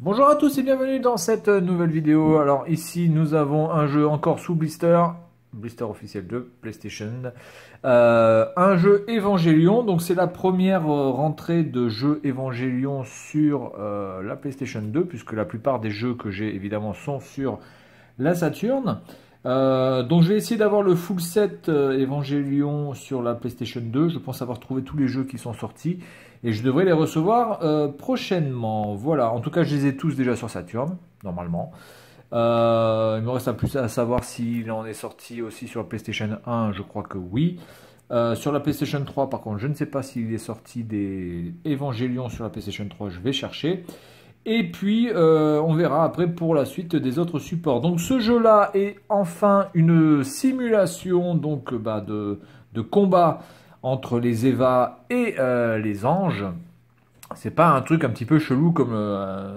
Bonjour à tous et bienvenue dans cette nouvelle vidéo. Alors ici nous avons un jeu encore sous blister officiel de PlayStation, un jeu Evangelion. Donc c'est la première rentrée de jeu Evangelion sur la PlayStation 2, puisque la plupart des jeux que j'ai évidemment sont sur la Saturn. Donc je vais essayer d'avoir le full set Evangelion sur la PlayStation 2. Je pense avoir trouvé tous les jeux qui sont sortis et je devrais les recevoir prochainement. Voilà, en tout cas je les ai tous déjà sur Saturn, normalement. Il me reste à plus à savoir s'il en est sorti aussi sur la PlayStation 1, je crois que oui. Sur la PlayStation 3, par contre, je ne sais pas s'il est sorti des Evangelion sur la PlayStation 3, je vais chercher. Et puis, on verra après pour la suite des autres supports. Donc, ce jeu-là est enfin une simulation donc, de combat entre les Eva et les anges. C'est pas un truc un petit peu chelou comme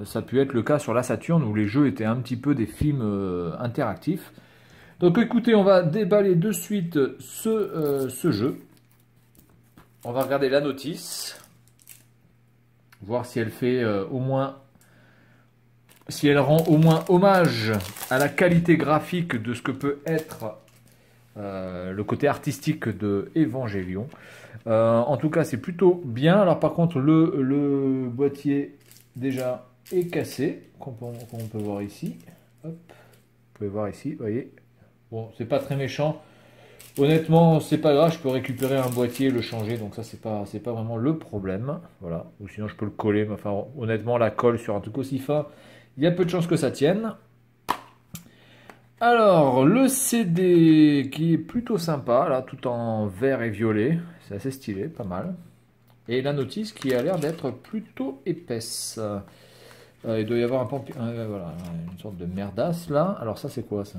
ça a pu être le cas sur la Saturn où les jeux étaient un petit peu des films interactifs. Donc, écoutez, on va déballer de suite ce jeu. On va regarder la notice, voir si elle fait au moins. Si elle rend au moins hommage à la qualité graphique de ce que peut être le côté artistique de Evangelion. En tout cas, c'est plutôt bien. Alors par contre, le boîtier déjà est cassé, comme on peut voir ici. Hop. Vous pouvez voir ici, vous voyez. Bon, c'est pas très méchant. Honnêtement, c'est pas grave, je peux récupérer un boîtier et le changer, donc ça c'est pas vraiment le problème. Voilà. Ou sinon je peux le coller, mais enfin honnêtement la colle sur un truc aussi fin, il y a peu de chances que ça tienne. Alors, le CD qui est plutôt sympa, là, tout en vert et violet. C'est assez stylé, pas mal. Et la notice qui a l'air d'être plutôt épaisse. Il doit y avoir voilà, une sorte de merdasse, là. Alors ça, c'est quoi, ça?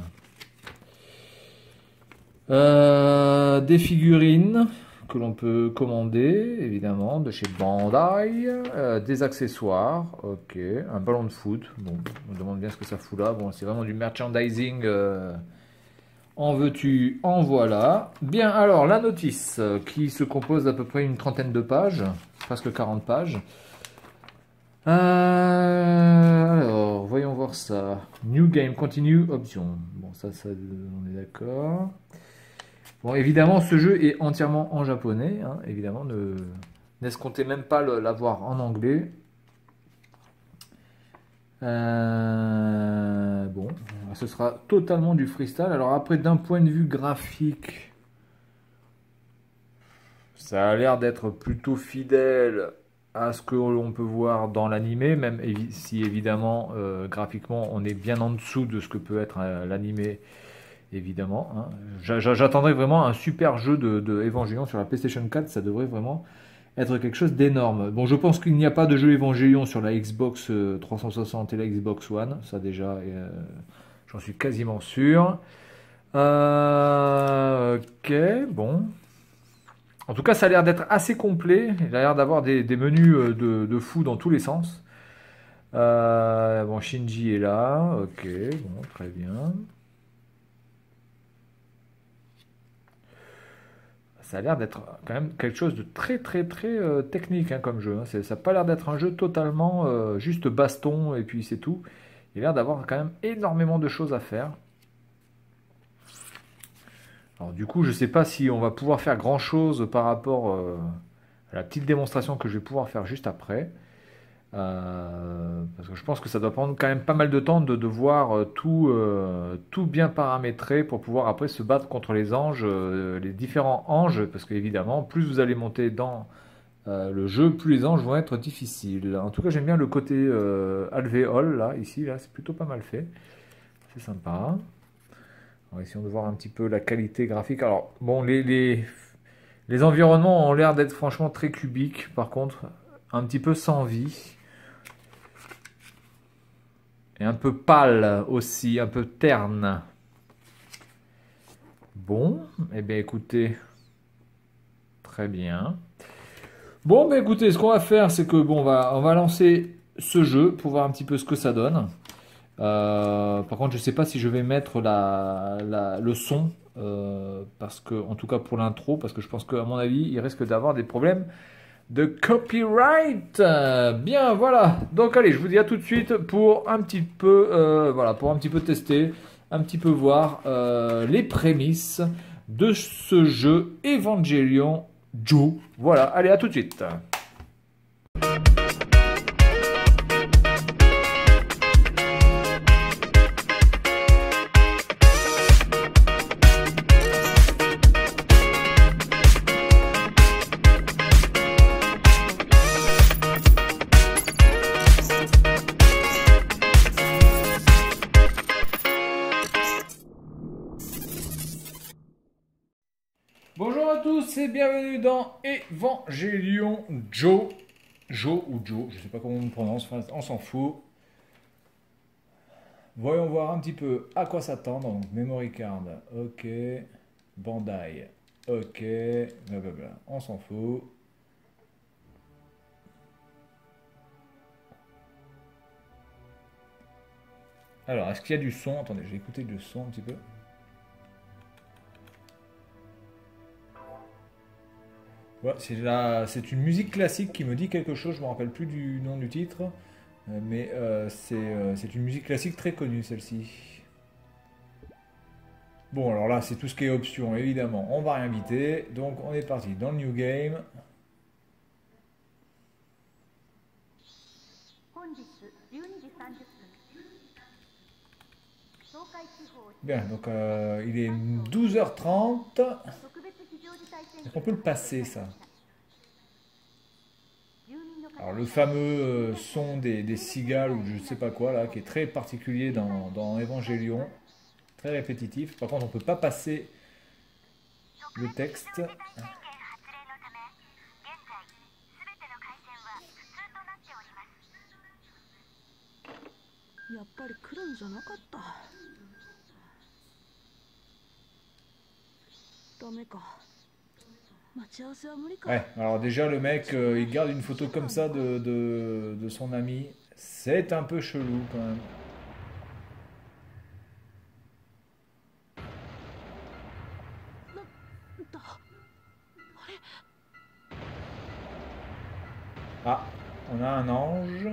Des figurines que l'on peut commander, évidemment, de chez Bandai, des accessoires, ok, un ballon de foot, bon, on me demande bien ce que ça fout là, bon, c'est vraiment du merchandising, en veux-tu, en voilà. Bien, alors, la notice, qui se compose d'à peu près une trentaine de pages, presque 40 pages. Alors, voyons voir ça. New Game Continue Option, bon, ça on est d'accord. Bon, évidemment, ce jeu est entièrement en japonais, hein, évidemment, n'escomptez même pas l'avoir en anglais. Bon, ce sera totalement du freestyle. Alors après, d'un point de vue graphique, ça a l'air d'être plutôt fidèle à ce que l'on peut voir dans l'animé, même si évidemment, graphiquement, on est bien en dessous de ce que peut être l'animé. Évidemment, hein. J'attendrai vraiment un super jeu de Evangelion sur la PlayStation 4, ça devrait vraiment être quelque chose d'énorme. Bon, je pense qu'il n'y a pas de jeu Evangelion sur la Xbox 360 et la Xbox One, ça déjà, j'en suis quasiment sûr. Ok, bon. En tout cas, ça a l'air d'être assez complet, il a l'air d'avoir des menus de fou dans tous les sens. Bon, Shinji est là, ok, bon, très bien. Ça a l'air d'être quand même quelque chose de très technique hein, comme jeu. Hein. Ça n'a pas l'air d'être un jeu totalement juste baston et puis c'est tout. Il a l'air d'avoir quand même énormément de choses à faire. Alors du coup, je ne sais pas si on va pouvoir faire grand chose par rapport à la petite démonstration que je vais pouvoir faire juste après. Parce que je pense que ça doit prendre quand même pas mal de temps de voir tout bien paramétré pour pouvoir après se battre contre les anges, les différents anges, parce qu'évidemment, plus vous allez monter dans le jeu, plus les anges vont être difficiles. En tout cas, j'aime bien le côté alvéole, là, ici, là, c'est plutôt pas mal fait. C'est sympa. Alors, essayons de voir un petit peu la qualité graphique. Alors, bon, les environnements ont l'air d'être franchement très cubiques, par contre, un petit peu sans vie. Et un peu pâle aussi, un peu terne. Bon, eh bien écoutez, très bien. Bon, ben écoutez, ce qu'on va faire, c'est que bon, on va lancer ce jeu pour voir un petit peu ce que ça donne. Par contre, je ne sais pas si je vais mettre le son, parce que, en tout cas pour l'intro, parce que je pense qu'à mon avis, il risque d'avoir des problèmes de copyright. Bien, voilà. Donc allez, je vous dis à tout de suite pour un petit peu, voilà, pour un petit peu tester, un petit peu voir les prémices de ce jeu Evangelion Joe. Voilà, allez, à tout de suite. Bonjour à tous et bienvenue dans Evangelion Joe. Joe ou Joe, je ne sais pas comment on prononce, enfin, on s'en fout. Voyons voir un petit peu à quoi s'attendre. Donc, memory card, ok. Bandai, ok. Blablabla, on s'en fout. Alors, est-ce qu'il y a du son? Attendez, je vais écouter le son un petit peu. Ouais, c'est une musique classique qui me dit quelque chose, je ne me rappelle plus du nom du titre, mais c'est une musique classique très connue celle-ci. Bon, alors là, c'est tout ce qui est option, évidemment, on va rien inviter, donc on est parti dans le New Game. Bien, donc il est 12h30. Est-ce qu'on peut le passer, ça? Alors, le fameux son des cigales ou je ne sais pas quoi, là, qui est très particulier dans Evangelion. Très répétitif. Par contre, on ne peut pas passer le texte. Ouais, alors déjà le mec, il garde une photo comme ça de son ami. C'est un peu chelou quand même. Ah, on a un ange.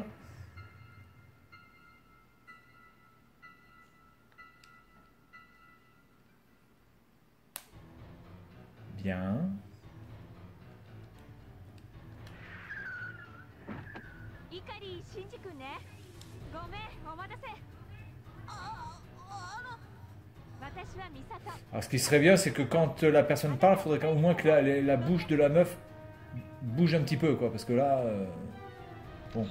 Bien. Alors ce qui serait bien, c'est que quand la personne parle, il faudrait au moins que la bouche de la meuf bouge un petit peu, quoi. Parce que là, bon,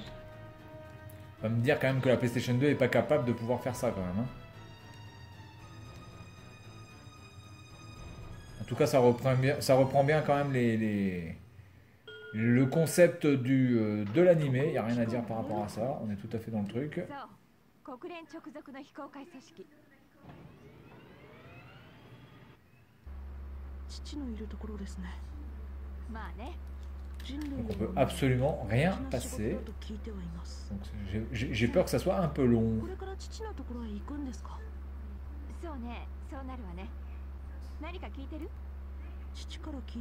on va me dire quand même que la PlayStation 2 est pas capable de pouvoir faire ça, quand même. Hein. En tout cas, ça reprend bien quand même le concept de l'animé. Il n'y a rien à dire par rapport à ça. On est tout à fait dans le truc. Donc on peut absolument rien passer. J'ai peur que ça soit un peu long.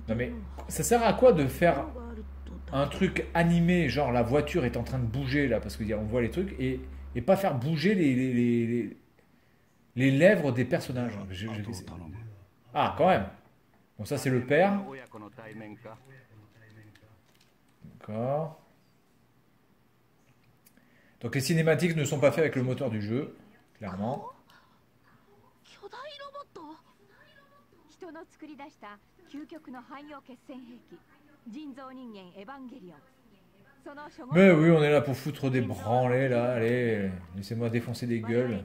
Non mais ça sert à quoi de faire un truc animé, genre la voiture est en train de bouger là, parce qu'on voit les trucs, et pas faire bouger les lèvres des personnages. Ah, quand même. Bon, ça c'est le père. D'accord. Donc les cinématiques ne sont pas faites avec le moteur du jeu, clairement. Mais oui, on est là pour foutre des branlées là, allez, laissez-moi défoncer des gueules.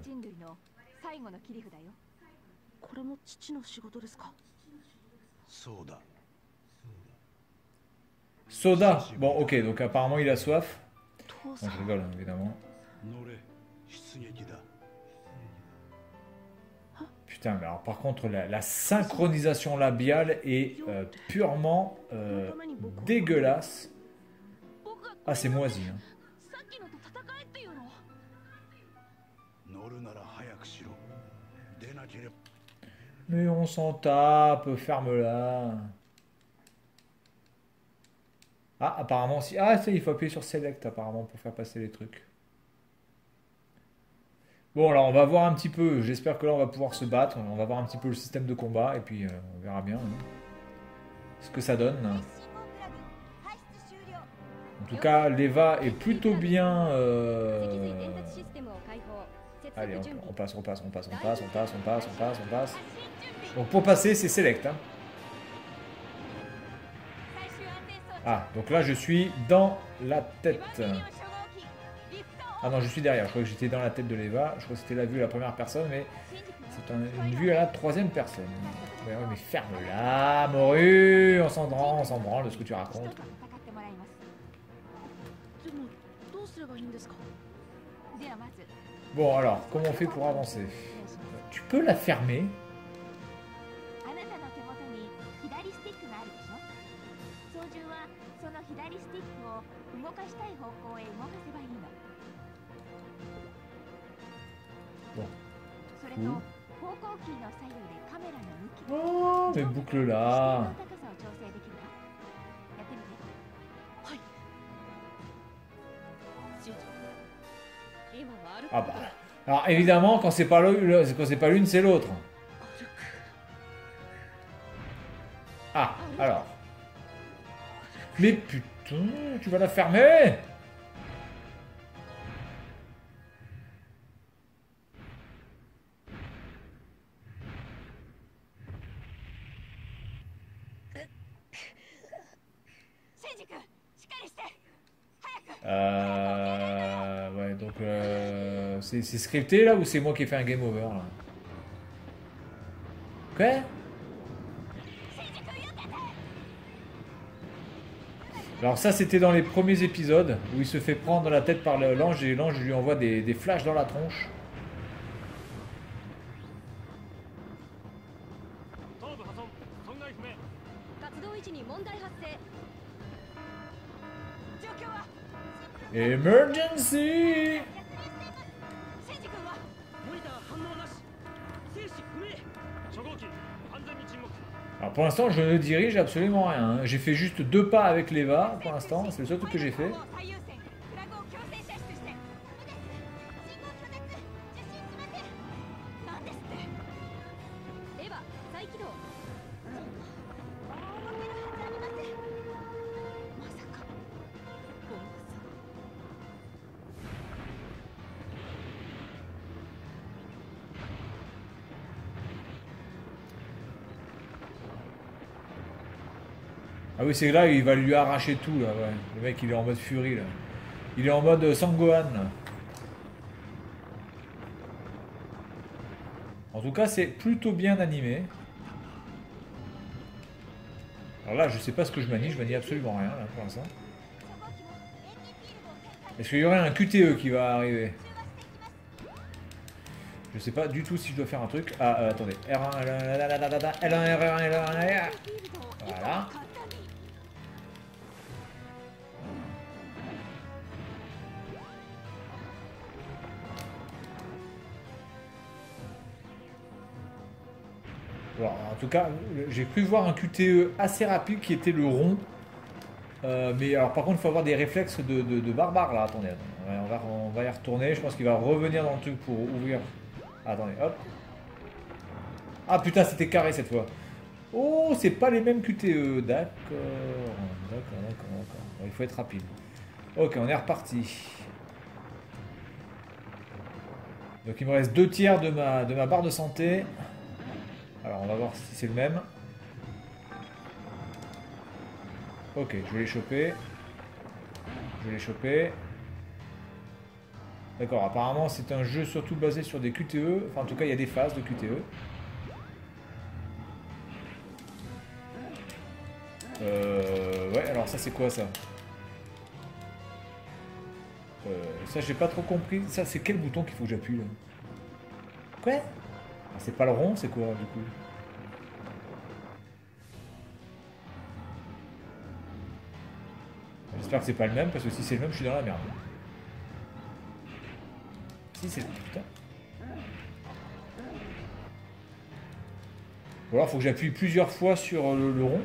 Soda. Bon, ok, donc apparemment il a soif. Bon, je rigole, hein, évidemment. Putain, mais alors par contre, la synchronisation labiale est purement dégueulasse. Ah, c'est moisi. Hein. Mais on s'en tape, ferme-la. Ah, apparemment si. Ah, il faut appuyer sur Select apparemment pour faire passer les trucs. Bon, alors on va voir un petit peu. J'espère que là on va pouvoir se battre. On va voir un petit peu le système de combat et puis on verra bien hein, ce que ça donne. En tout cas, l'Eva est plutôt bien. Allez, on passe, on passe, on passe, on passe, on passe, on passe, on passe, on passe. Donc pour passer, c'est Select. Hein. Ah, donc là je suis dans la tête. Ah non, je suis derrière. Je crois que j'étais dans la tête de l'Eva. Je crois que c'était la vue à la première personne, mais c'est une vue à la troisième personne. Ouais, ouais, mais ferme-la, morue. On s'en branle de ce que tu racontes. Bon, alors, comment on fait pour avancer? Tu peux la fermer? Bon. Oh, mais boucle là. Ah bah. Alors évidemment, quand c'est pas l'une, c'est l'autre. Ah, alors. Mais putain, tu vas la fermer? Ouais, donc c'est scripté là ou c'est moi qui ai fait un game over là? Quoi? Alors ça c'était dans les premiers épisodes où il se fait prendre la tête par l'ange et l'ange lui envoie des flashs dans la tronche. Emergency! Alors pour l'instant je ne dirige absolument rien. Hein. J'ai fait juste 2 pas avec l'Eva pour l'instant, c'est le seul truc que j'ai fait. Ah oui, c'est là, il va lui arracher tout, là, ouais. Le mec, il est en mode furie, là. Il est en mode Sangohan, là. En tout cas, c'est plutôt bien animé. Alors là, je sais pas ce que je manie absolument rien, là, pour l'instant. Est-ce qu'il y aurait un QTE qui va arriver? Je sais pas du tout si je dois faire un truc. Ah, attendez. R1, L1, R1, L1, voilà. Alors, en tout cas, j'ai cru voir un QTE assez rapide qui était le rond. Mais alors par contre il faut avoir des réflexes de barbare là, attendez, on va y retourner, je pense qu'il va revenir dans le truc pour ouvrir. Attendez, hop. Ah putain c'était carré cette fois. Oh c'est pas les mêmes QTE, d'accord. Bon, il faut être rapide. Ok on est reparti. Donc il me reste 2 tiers de ma barre de santé. Alors on va voir si c'est le même. Ok, je vais les choper. Je vais les choper. D'accord, apparemment c'est un jeu surtout basé sur des QTE. Enfin en tout cas il y a des phases de QTE. Ouais, alors ça c'est quoi ça? Ça j'ai pas trop compris. Ça c'est quel bouton qu'il faut que j'appuie là? Quoi? Ah, c'est pas le rond, c'est quoi du coup? J'espère que c'est pas le même parce que si c'est le même je suis dans la merde. Si c'est... Putain. Ou alors faut que j'appuie plusieurs fois sur le rond.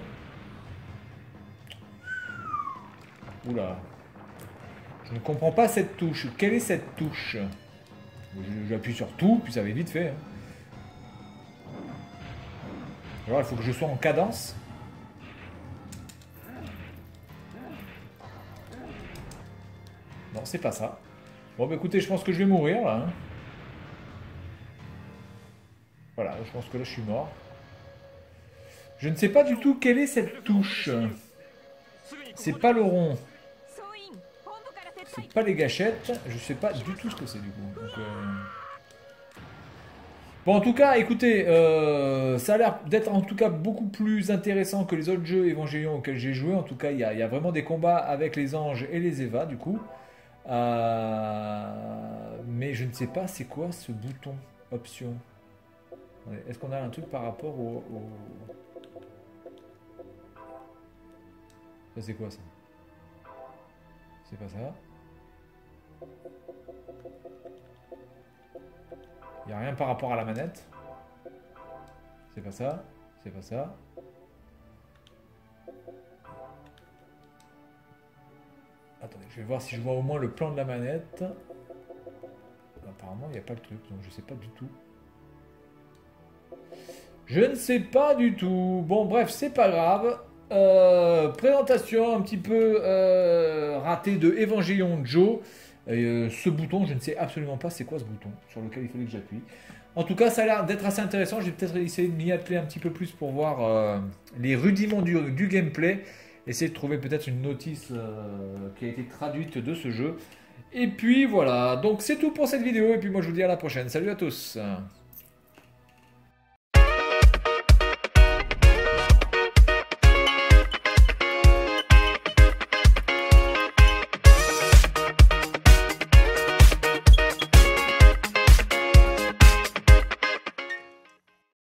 Oula. Je ne comprends pas cette touche. Quelle est cette touche? J'appuie sur tout, puis ça va vite fait. Hein. Alors, il faut que je sois en cadence. Non, c'est pas ça. Bon, bah écoutez, je pense que je vais mourir, là. Hein. Voilà, je pense que là, je suis mort. Je ne sais pas du tout quelle est cette touche. C'est pas le rond. C'est pas les gâchettes. Je sais pas du tout ce que c'est, du coup. Donc, bon, en tout cas, écoutez, ça a l'air d'être en tout cas beaucoup plus intéressant que les autres jeux Evangelion auxquels j'ai joué. En tout cas, il y a vraiment des combats avec les anges et les Eva, du coup. Mais je ne sais pas c'est quoi ce bouton option. Est-ce qu'on a un truc par rapport au... Ça c'est quoi ça? C'est pas ça. Il n'y a rien par rapport à la manette. C'est pas ça. C'est pas ça. Attendez, je vais voir si je vois au moins le plan de la manette. Apparemment, il n'y a pas le truc, donc je sais pas du tout. Je ne sais pas du tout. Bon, bref, c'est pas grave. Présentation un petit peu ratée de Evangelion Joe. Ce bouton, je ne sais absolument pas c'est quoi ce bouton sur lequel il fallait que j'appuie. En tout cas, ça a l'air d'être assez intéressant. J'ai peut-être essayé de m'y atteler un petit peu plus pour voir les rudiments du gameplay. Essayer de trouver peut-être une notice qui a été traduite de ce jeu. Et puis voilà, donc c'est tout pour cette vidéo. Et puis moi je vous dis à la prochaine. Salut à tous.